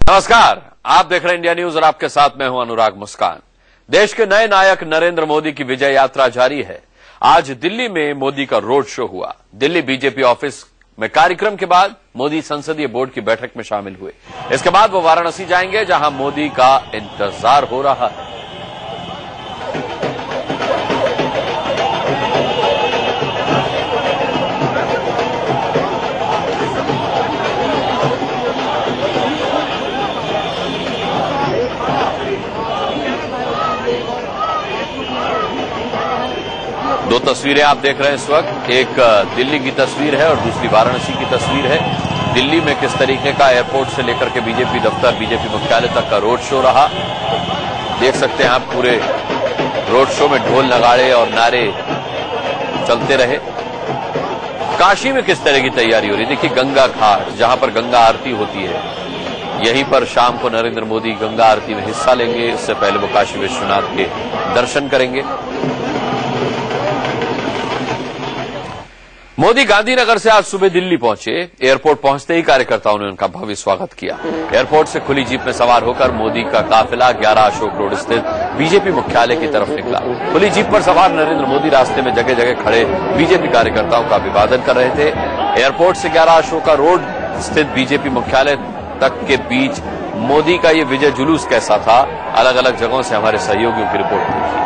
नमस्कार, आप देख रहे हैं इंडिया न्यूज और आपके साथ मैं हूं अनुराग मुस्कान। देश के नए नायक नरेंद्र मोदी की विजय यात्रा जारी है। आज दिल्ली में मोदी का रोड शो हुआ। दिल्ली बीजेपी ऑफिस में कार्यक्रम के बाद मोदी संसदीय बोर्ड की बैठक में शामिल हुए। इसके बाद वो वाराणसी जाएंगे, जहां मोदी का इंतजार हो रहा है। दो तस्वीरें आप देख रहे हैं इस वक्त, एक दिल्ली की तस्वीर है और दूसरी वाराणसी की तस्वीर है। दिल्ली में किस तरीके का एयरपोर्ट से लेकर के बीजेपी दफ्तर, बीजेपी मुख्यालय तक का रोड शो रहा, देख सकते हैं आप। पूरे रोड शो में ढोल नगाड़े और नारे चलते रहे। काशी में किस तरह की तैयारी हो रही, देखिए गंगा घाट, जहां पर गंगा आरती होती है, यहीं पर शाम को नरेंद्र मोदी गंगा आरती में हिस्सा लेंगे। इससे पहले वो काशी विश्वनाथ के दर्शन करेंगे। मोदी गांधीनगर से आज सुबह दिल्ली पहुंचे। एयरपोर्ट पहुंचते ही कार्यकर्ताओं ने उनका भव्य स्वागत किया। एयरपोर्ट से खुली जीप में सवार होकर मोदी का काफिला 11 अशोक रोड स्थित बीजेपी मुख्यालय की तरफ निकला। खुली जीप पर सवार नरेंद्र मोदी रास्ते में जगह जगह खड़े बीजेपी कार्यकर्ताओं का अभिवादन कर रहे थे। एयरपोर्ट से 11 अशोक रोड स्थित बीजेपी मुख्यालय तक के बीच मोदी का ये विजय जुलूस कैसा था, अलग अलग जगहों से हमारे सहयोगियों की रिपोर्ट देखिए।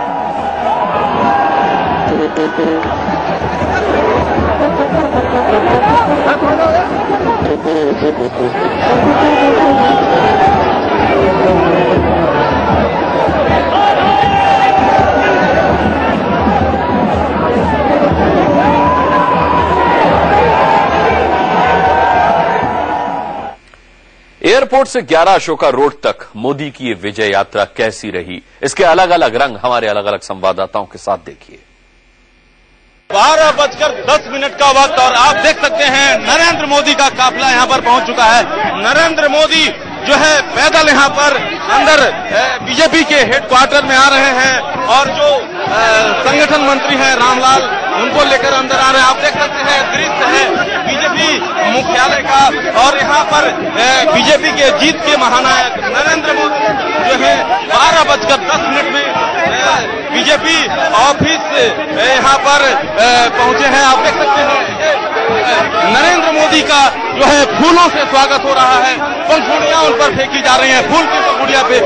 एयरपोर्ट से 11 अशोका रोड तक मोदी की ये विजय यात्रा कैसी रही, इसके अलग अलग रंग हमारे अलग अलग संवाददाताओं के साथ देखिए। 12:10 का वक्त और आप देख सकते हैं नरेंद्र मोदी का काफिला यहां पर पहुंच चुका है। नरेंद्र मोदी जो है पैदल यहां पर अंदर बीजेपी के हेडक्वार्टर में आ रहे हैं और जो संगठन मंत्री हैं रामलाल, उनको लेकर अंदर आ रहे हैं। आप देख सकते हैं दृश्य है बीजेपी मुख्यालय का और यहां पर बीजेपी के जीत के महानायक नरेंद्र मोदी जो है 12:10 में बीजेपी ऑफिस यहां पर पहुंचे हैं। आप देख सकते हैं नरेंद्र मोदी का जो है फूलों से स्वागत हो रहा है। पंखुड़ियां उन पर फेंकी जा रही हैं, फूल की पंखुड़ियां पे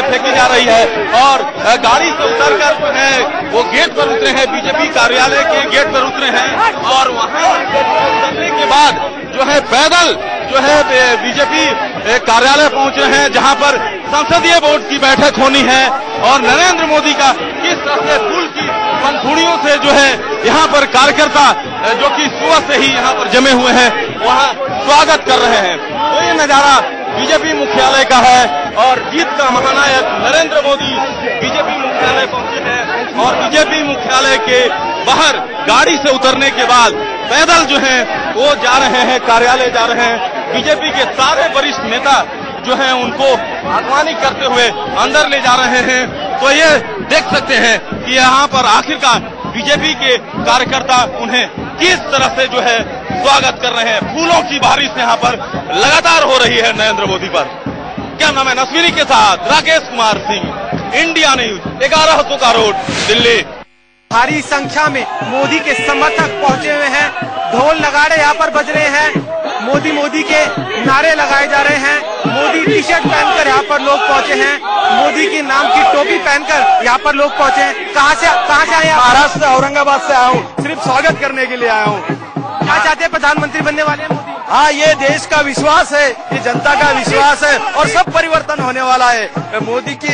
फेंकी जा रही है और गाड़ी से उतरकर जो है वो गेट पर उतरे हैं, बीजेपी कार्यालय के गेट पर उतरे हैं और वहां उतरने के बाद जो है पैदल जो है बीजेपी कार्यालय पहुंचे हैं, जहां पर संसदीय बोर्ड की बैठक होनी है और नरेंद्र मोदी का किस तरह से फूल की पंखुड़ियों से जो है यहाँ पर कार्यकर्ता जो कि सुबह से ही यहाँ पर जमे हुए हैं वहाँ स्वागत कर रहे हैं। तो ये नजारा बीजेपी मुख्यालय का है और जीत का महानायक नरेंद्र मोदी बीजेपी मुख्यालय पहुंचे हैं और बीजेपी मुख्यालय के बाहर गाड़ी से उतरने के बाद पैदल जो है वो जा रहे हैं, कार्यालय जा रहे हैं। बीजेपी के सारे वरिष्ठ नेता जो हैं उनको अगवानी करते हुए अंदर ले जा रहे हैं। तो ये देख सकते हैं कि यहाँ पर आखिरकार बीजेपी के कार्यकर्ता उन्हें किस तरह से जो है स्वागत कर रहे हैं। फूलों की बारिश यहाँ पर लगातार हो रही है नरेंद्र मोदी पर। क्या नाम है, नस्वीनी के साथ Rakesh Kumar Singh, India news, 11 Ashoka road, Delhi. भारी संख्या में मोदी के समर्थक पहुंचे हुए हैं। ढोल नगाड़े यहाँ पर बज रहे हैं, मोदी मोदी के नारे लगाए जा रहे हैं। मोदी टी शर्ट पहनकर यहाँ पर लोग पहुंचे हैं, मोदी के नाम की टोपी पहनकर यहाँ पर लोग पहुंचे हैं। कहाँ से आए? महाराष्ट्र से, औरंगाबाद से आया हूँ, सिर्फ स्वागत करने के लिए आया हूँ। क्या चाहते हैं, प्रधानमंत्री बनने वाले हैं मोदी? हाँ, ये देश का विश्वास है, ये जनता का विश्वास है और सब परिवर्तन होने वाला है। मोदी की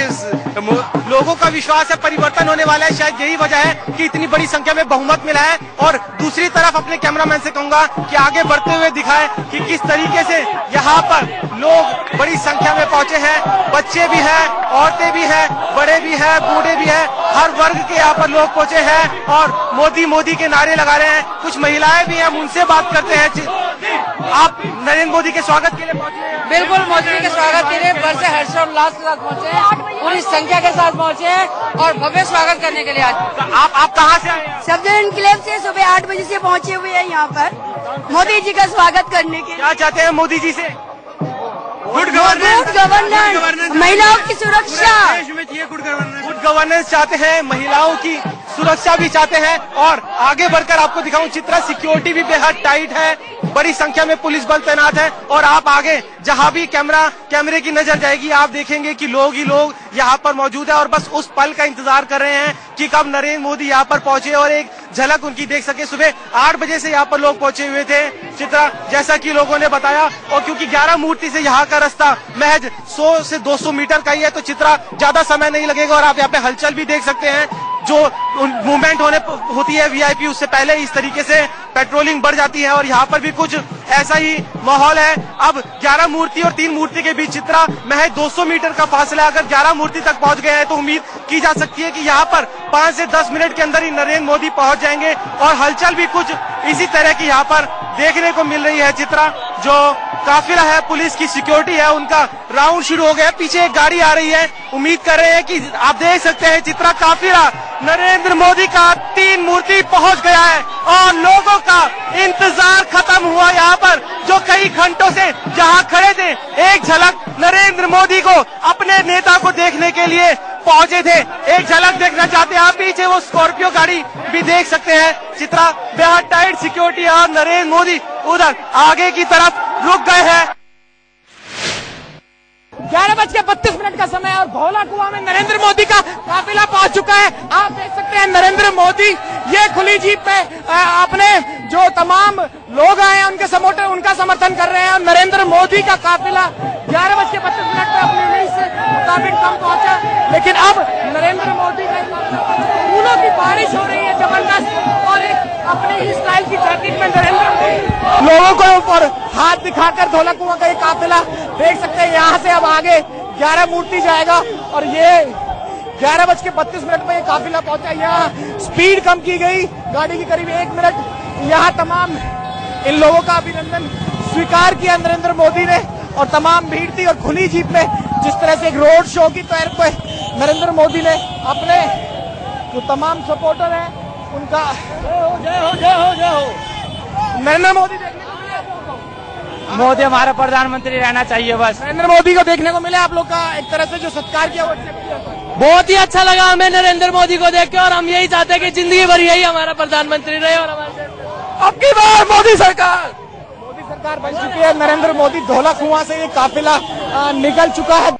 लोगों का विश्वास है, परिवर्तन होने वाला है। शायद यही वजह है कि इतनी बड़ी संख्या में बहुमत मिला है। और दूसरी तरफ अपने कैमरामैन से कहूंगा कि आगे बढ़ते हुए दिखाएं कि किस तरीके से यहाँ पर लोग बड़ी संख्या में पहुंचे हैं। बच्चे भी हैं, औरतें भी हैं, बड़े भी हैं, बूढ़े भी हैं, हर वर्ग के यहाँ पर लोग पहुंचे हैं और मोदी मोदी के नारे लगा रहे हैं। कुछ महिलाएं भी हैं, हम उनसे बात करते हैं। आप नरेंद्र मोदी के स्वागत के लिए पहुंचे हैं? बिल्कुल, मोदी के स्वागत के लिए बड़े से हर्षोल्लास के साथ पहुंचे हैं, पूरी संख्या के साथ पहुंचे हैं और भव्य स्वागत करने के लिए आज। आप कहाँ से आए? सफदर एन्क्लेव से सुबह 8 बजे से पहुंचे हुए हैं यहाँ पर मोदी जी का स्वागत करने के लिए। क्या चाहते हैं मोदी जी से? Good governance. गवर्नेंस, महिलाओं की सुरक्षा। गुड गवर्नेंस चाहते हैं, महिलाओं की सुरक्षा भी चाहते हैं। और आगे बढ़कर आपको दिखाऊं चित्रा, सिक्योरिटी भी बेहद टाइट है, बड़ी संख्या में पुलिस बल तैनात है। और आप आगे जहां भी कैमरे की नजर जाएगी, आप देखेंगे कि लोग ही लोग यहाँ पर मौजूद है और बस उस पल का इंतजार कर रहे हैं कि कब नरेंद्र मोदी यहाँ पर पहुंचे और एक झलक उनकी देख सके। सुबह 8 बजे से यहाँ पर लोग पहुंचे हुए थे चित्रा, जैसा कि लोगों ने बताया। और क्योंकि 11 मूर्ति से यहाँ का रास्ता महज 100 से 200 मीटर का ही है, तो चित्रा ज्यादा समय नहीं लगेगा। और आप यहाँ पे हलचल भी देख सकते हैं, जो मूवमेंट होती है वीआईपी, उससे पहले इस तरीके से पेट्रोलिंग बढ़ जाती है। और यहाँ पर भी कुछ ऐसा ही माहौल है। अब 11 मूर्ति और 3 मूर्ति के बीच चित्रा महज 200 मीटर का फासला। अगर 11 मूर्ति तक पहुंच गए हैं तो उम्मीद की जा सकती है कि यहाँ पर 5 से 10 मिनट के अंदर ही नरेंद्र मोदी पहुंच जाएंगे। और हलचल भी कुछ इसी तरह की यहाँ पर देखने को मिल रही है चित्रा। जो काफिला है, पुलिस की सिक्योरिटी है, उनका राउंड शुरू हो गया। पीछे एक गाड़ी आ रही है, उम्मीद कर रहे हैं कि आप देख सकते हैं चित्रा, काफिला नरेंद्र मोदी का 3 मूर्ति पहुंच गया है और लोगों का इंतजार खत्म हुआ। यहाँ पर जो कई घंटों से जहां खड़े थे, एक झलक नरेंद्र मोदी को, अपने नेता को देखने के लिए पहुंचे थे, एक झलक देखना चाहते हैं। आप पीछे वो स्कॉर्पियो गाड़ी भी देख सकते हैं चित्रा, बेहद टाइट सिक्योरिटी है और नरेंद्र मोदी उधर आगे की तरफ रुक गए हैं। 11:32 का समय और भोला कुआं में नरेंद्र मोदी का काफिला पहुंच चुका है। आप देख सकते हैं नरेंद्र मोदी ये खुली जीप पे अपने जो तमाम लोग आए हैं उनका समर्थन कर रहे हैं। और नरेंद्र मोदी का काफिला 11:32 पे अपनी रेस से मुताबिक कम पहुंचा, लेकिन अब नरेंद्र मोदी का फूलों की बारिश हो रही है जबरदस्त। और एक अपने ही स्टाइल की जैकेट में नरेंद्र मोदी लोगों को ऊपर हाथ दिखाकर धोला कुआं का ये काफिला देख सकते हैं। यहाँ से अब आगे 11 मूर्ति जाएगा और ये 11:32 पे ये काफिला पहुंचा। यहाँ स्पीड कम की गई गाड़ी की करीब 1 मिनट। यहाँ तमाम इन लोगों का अभिनंदन स्वीकार किया नरेंद्र मोदी ने और तमाम भीड़ थी। और खुली जीप में जिस तरह से एक रोड शो की तौर पे नरेंद्र मोदी ने अपने जो तमाम सपोर्टर हैं उनका जय हो नरेंद्र मोदी देखने को मिले आप लोगों को। मोदी हमारा प्रधानमंत्री रहना चाहिए बस। नरेंद्र मोदी को देखने को मिले आप लोग का एक तरह से जो सत्कार किया वो एक्सेप्ट किया। बहुत ही अच्छा लगा हमें नरेंद्र मोदी को देख के और हम यही चाहते हैं कि जिंदगी भर यही हमारा प्रधानमंत्री रहे। और हमारे अब की बार मोदी सरकार बन चुकी है। नरेंद्र मोदी धोला कुआं से ये काफिला निकल चुका है।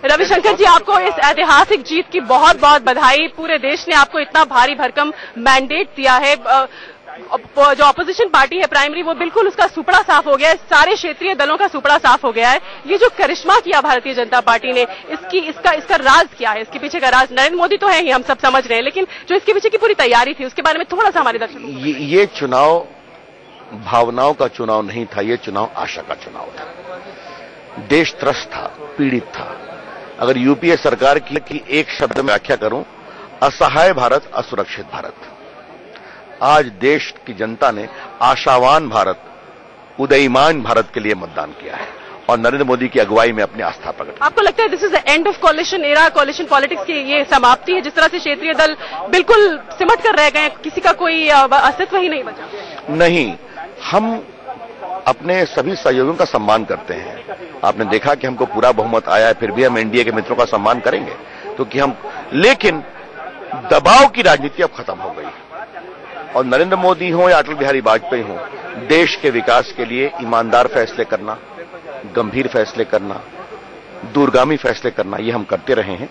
रविशंकर जी, आपको इस ऐतिहासिक जीत की बहुत बहुत बधाई। पूरे देश ने आपको इतना भारी भरकम मैंडेट दिया है। जो ऑपोजिशन पार्टी है प्राइमरी, वो बिल्कुल उसका सुपड़ा साफ हो गया है, सारे क्षेत्रीय दलों का सुपड़ा साफ हो गया है। ये जो करिश्मा किया भारतीय जनता पार्टी ने, इसका राज क्या है? इसके पीछे का राज नरेंद्र मोदी तो है ही, हम सब समझ रहे हैं, लेकिन जो इसके पीछे की पूरी तैयारी थी उसके बारे में थोड़ा सा हमारे दर्शकों। ये चुनाव भावनाओं का चुनाव नहीं था, ये चुनाव आशा का चुनाव था। देश त्रस्त था, पीड़ित था। अगर यूपीए सरकार की एक शब्द में व्याख्या करूं, असहाय भारत, असुरक्षित भारत। आज देश की जनता ने आशावान भारत, उदयमान भारत के लिए मतदान किया है और नरेंद्र मोदी की अगुवाई में अपनी आस्था प्रकट। आपको लगता है this is the end of कोalition era, कोalition politics की ये समाप्ति है? जिस तरह से क्षेत्रीय दल बिल्कुल सिमट कर रह गए, किसी का कोई अस्तित्व ही नहीं बचा। नहीं, हम अपने सभी सहयोगियों का सम्मान करते हैं। आपने देखा कि हमको पूरा बहुमत आया है, फिर भी हम एनडीए के मित्रों का सम्मान करेंगे क्योंकि लेकिन दबाव की राजनीति अब खत्म हो गई और नरेंद्र मोदी हो या अटल बिहारी वाजपेयी हो, देश के विकास के लिए ईमानदार फैसले करना, गंभीर फैसले करना, दूरगामी फैसले करना, ये हम करते रहे हैं।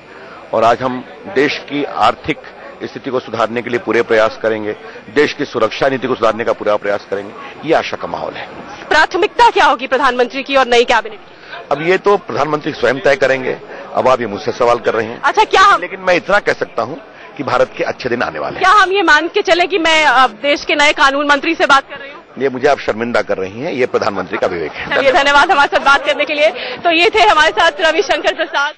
और आज हम देश की आर्थिक स्थिति को सुधारने के लिए पूरे प्रयास करेंगे, देश की सुरक्षा नीति को सुधारने का पूरा प्रयास करेंगे। ये आशा का माहौल है। प्राथमिकता क्या होगी प्रधानमंत्री की और नई कैबिनेट की? अब ये तो प्रधानमंत्री स्वयं तय करेंगे। अब आप ये मुझसे सवाल कर रहे हैं। अच्छा, क्या हम, लेकिन मैं इतना कह सकता हूं कि भारत के अच्छे दिन आने वाले हैं। क्या हम ये मान के चले कि मैं देश के नए कानून मंत्री से बात कर रही हूँ? ये मुझे आप शर्मिंदा कर रही हैं, ये प्रधानमंत्री का विवेक है। चलिए, धन्यवाद हमारे साथ बात करने के लिए। तो ये थे हमारे साथ रविशंकर प्रसाद।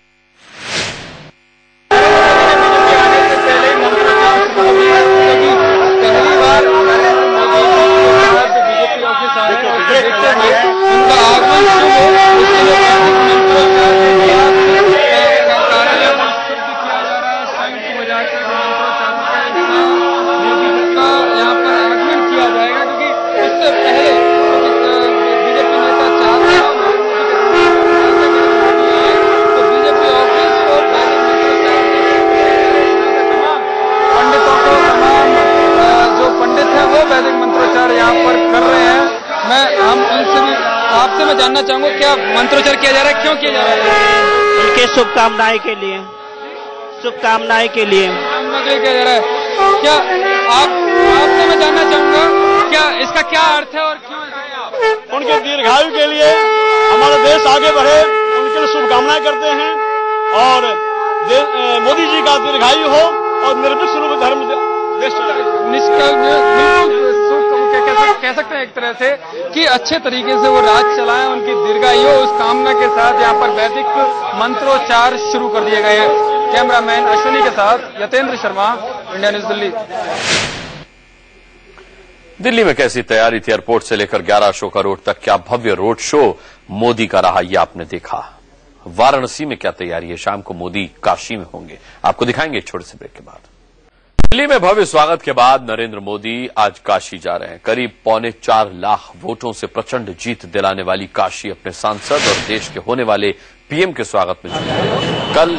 पहली बार बीजेपी ऑफिस आ रहे हैं, देखते हुए उनका यहाँ पर आगमन किया जाएगा, क्योंकि इससे पहले बीजेपी नेता चाहते हैं मैं जानना चाहूंगा क्या मंत्रोच्चार किया जा रहा है, क्यों किया जा रहा है? उनके शुभकामनाएं के लिए किया जा रहा है। क्या आपसे मैं जानना चाहूंगा क्या इसका क्या अर्थ है और क्यों उनके दीर्घायु के लिए, हमारा देश आगे बढ़े, उनके लिए शुभकामनाएं करते हैं और मोदी जी का दीर्घायु हो और निर्विघ्न रूप धर्म देश कह सकते हैं एक तरह से कि अच्छे तरीके से वो राज चलाएं, उनकी दीर्घायु उस कामना के साथ यहाँ पर वैदिक मंत्रोच्चार शुरू कर दिए गए हैं। कैमरामैन अश्विनी के साथ यतेंद्र शर्मा, इंडिया न्यूज दिल्ली। दिल्ली में कैसी तैयारी थी? एयरपोर्ट से लेकर 11 अशोका रोड तक क्या भव्य रोड शो मोदी का रहा, ये आपने देखा। वाराणसी में क्या तैयारी है? शाम को मोदी काशी में होंगे, आपको दिखाएंगे एक छोटे से ब्रेक के बाद। दिल्ली में भव्य स्वागत के बाद नरेंद्र मोदी आज काशी जा रहे हैं। करीब 4.25 लाख वोटों से प्रचंड जीत दिलाने वाली काशी अपने सांसद और देश के होने वाले पीएम के स्वागत में जुटी। कल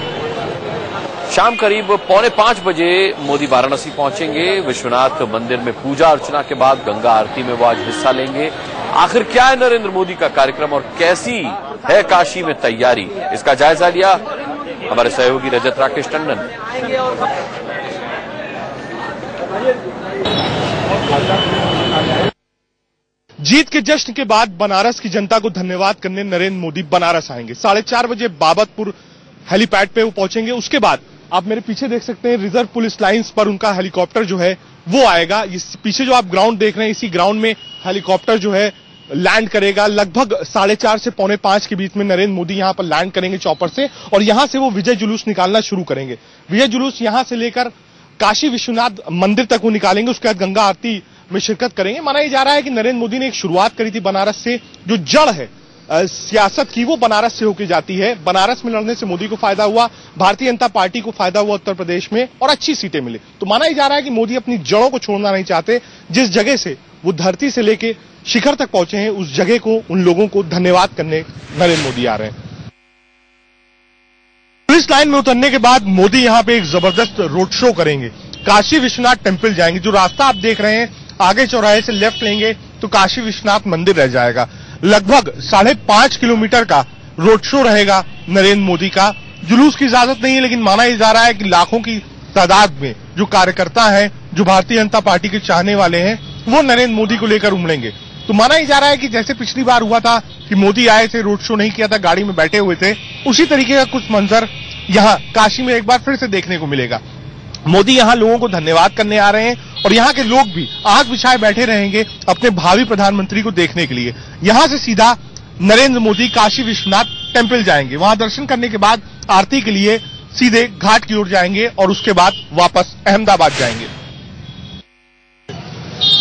शाम करीब 4:45 बजे मोदी वाराणसी पहुंचेंगे। विश्वनाथ मंदिर में पूजा अर्चना के बाद गंगा आरती में वो आज हिस्सा लेंगे। आखिर क्या है नरेंद्र मोदी का कार्यक्रम और कैसी है काशी में तैयारी, इसका जायजा लिया हमारे सहयोगी रजत राकेश टंडन। जीत के जश्न के बाद बनारस की जनता को धन्यवाद करने नरेंद्र मोदी बनारस आएंगे। 4:30 बजे बाबतपुर हेलीपैड पे वो पहुंचेंगे। उसके बाद आप मेरे पीछे देख सकते हैं रिजर्व पुलिस लाइंस पर उनका हेलीकॉप्टर जो है वो आएगा। इस पीछे जो आप ग्राउंड देख रहे हैं, इसी ग्राउंड में हेलीकॉप्टर जो है लैंड करेगा। लगभग 4:30 से 4:45 के बीच में नरेंद्र मोदी यहां पर लैंड करेंगे चॉपर से और यहां से वो विजय जुलूस निकालना शुरू करेंगे। विजय जुलूस यहां से लेकर काशी विश्वनाथ मंदिर तक वो निकालेंगे। उसके बाद गंगा आरती में शिरकत करेंगे। माना यह जा रहा है कि नरेंद्र मोदी ने एक शुरुआत करी थी बनारस से, जो जड़ है सियासत की वो बनारस से होकर जाती है। बनारस में लड़ने से मोदी को फायदा हुआ, भारतीय जनता पार्टी को फायदा हुआ उत्तर प्रदेश में और अच्छी सीटें मिली। तो माना यह जा रहा है कि मोदी अपनी जड़ों को छोड़ना नहीं चाहते। जिस जगह से वो धरती से लेके शिखर तक पहुंचे हैं, उस जगह को, उन लोगों को धन्यवाद करने नरेंद्र मोदी आ रहे हैं। पुलिस लाइन में उतरने के बाद मोदी यहां पे एक जबरदस्त रोड शो करेंगे। काशी विश्वनाथ टेम्पल जाएंगे। जो रास्ता आप देख रहे हैं, आगे चौराहे से लेफ्ट लेंगे तो काशी विश्वनाथ मंदिर रह जाएगा। लगभग 5.5 किलोमीटर का रोड शो रहेगा नरेंद्र मोदी का। जुलूस की इजाजत नहीं है, लेकिन माना यह जा रहा है कि लाखों की तादाद में जो कार्यकर्ता हैं, जो भारतीय जनता पार्टी के चाहने वाले हैं, वो नरेंद्र मोदी को लेकर उमड़ेंगे। तो माना यह जा रहा है कि जैसे पिछली बार हुआ था कि मोदी आए थे, रोड शो नहीं किया था, गाड़ी में बैठे हुए थे, उसी तरीके का कुछ मंजर यहाँ काशी में एक बार फिर से देखने को मिलेगा। मोदी यहाँ लोगों को धन्यवाद करने आ रहे हैं और यहाँ के लोग भी आंख बिछाए बैठे रहेंगे अपने भावी प्रधानमंत्री को देखने के लिए। यहाँ से सीधा नरेंद्र मोदी काशी विश्वनाथ टेम्पल जाएंगे। वहां दर्शन करने के बाद आरती के लिए सीधे घाट की ओर जाएंगे और उसके बाद वापस अहमदाबाद जाएंगे।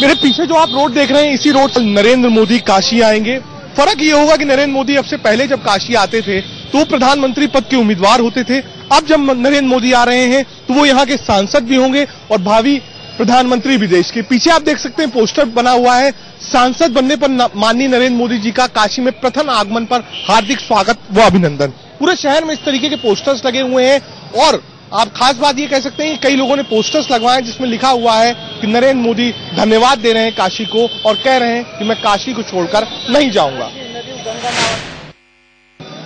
मेरे पीछे जो आप रोड देख रहे हैं, इसी रोड पर नरेंद्र मोदी काशी आएंगे। फर्क ये होगा कि नरेंद्र मोदी अब से पहले जब काशी आते थे तो प्रधानमंत्री पद के उम्मीदवार होते थे। अब जब नरेंद्र मोदी आ रहे हैं तो वो यहाँ के सांसद भी होंगे और भावी प्रधानमंत्री भी देश के। पीछे आप देख सकते हैं पोस्टर बना हुआ है। सांसद बनने पर माननीय नरेंद्र मोदी जी का काशी में प्रथम आगमन पर हार्दिक स्वागत व अभिनंदन। पूरे शहर में इस तरीके के पोस्टर्स लगे हुए हैं और आप खास बात ये कह सकते हैं कि कई लोगों ने पोस्टर्स लगवाए जिसमें लिखा हुआ है कि नरेंद्र मोदी धन्यवाद दे रहे हैं काशी को और कह रहे हैं कि मैं काशी को छोड़कर नहीं जाऊंगा।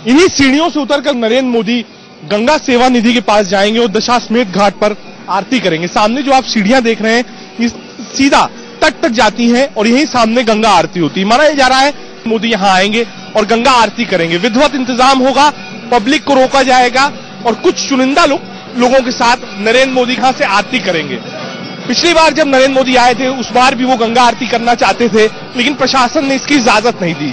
इन्हीं सीढ़ियों से उतरकर नरेंद्र मोदी गंगा सेवा निधि के पास जाएंगे और दशाश्वमेध घाट पर आरती करेंगे। सामने जो आप सीढ़ियां देख रहे हैं, ये सीधा तट तक जाती हैं और यहीं सामने गंगा आरती होती है। माना जा रहा है मोदी यहां आएंगे और गंगा आरती करेंगे। विधिवत इंतजाम होगा, पब्लिक को रोका जाएगा और कुछ चुनिंदा लोगों के साथ नरेंद्र मोदी यहां से आरती करेंगे। पिछली बार जब नरेंद्र मोदी आए थे उस बार भी वो गंगा आरती करना चाहते थे, लेकिन प्रशासन ने इसकी इजाजत नहीं दी।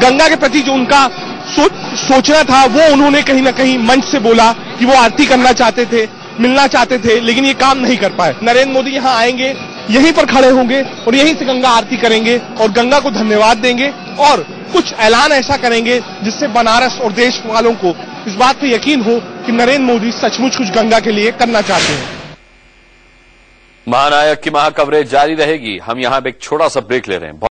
गंगा के प्रति जो उनका सोचना था वो उन्होंने कहीं ना कहीं मंच से बोला कि वो आरती करना चाहते थे, मिलना चाहते थे, लेकिन ये काम नहीं कर पाए। नरेंद्र मोदी यहाँ आएंगे, यहीं पर खड़े होंगे और यहीं से गंगा आरती करेंगे और गंगा को धन्यवाद देंगे और कुछ ऐलान ऐसा करेंगे जिससे बनारस और देश वालों को इस बात पर यकीन हो कि नरेंद्र मोदी सचमुच कुछ गंगा के लिए करना चाहते हैं। महानायक की महाकवरेज जारी रहेगी। हम यहां पे एक छोटा सा ब्रेक ले रहे हैं।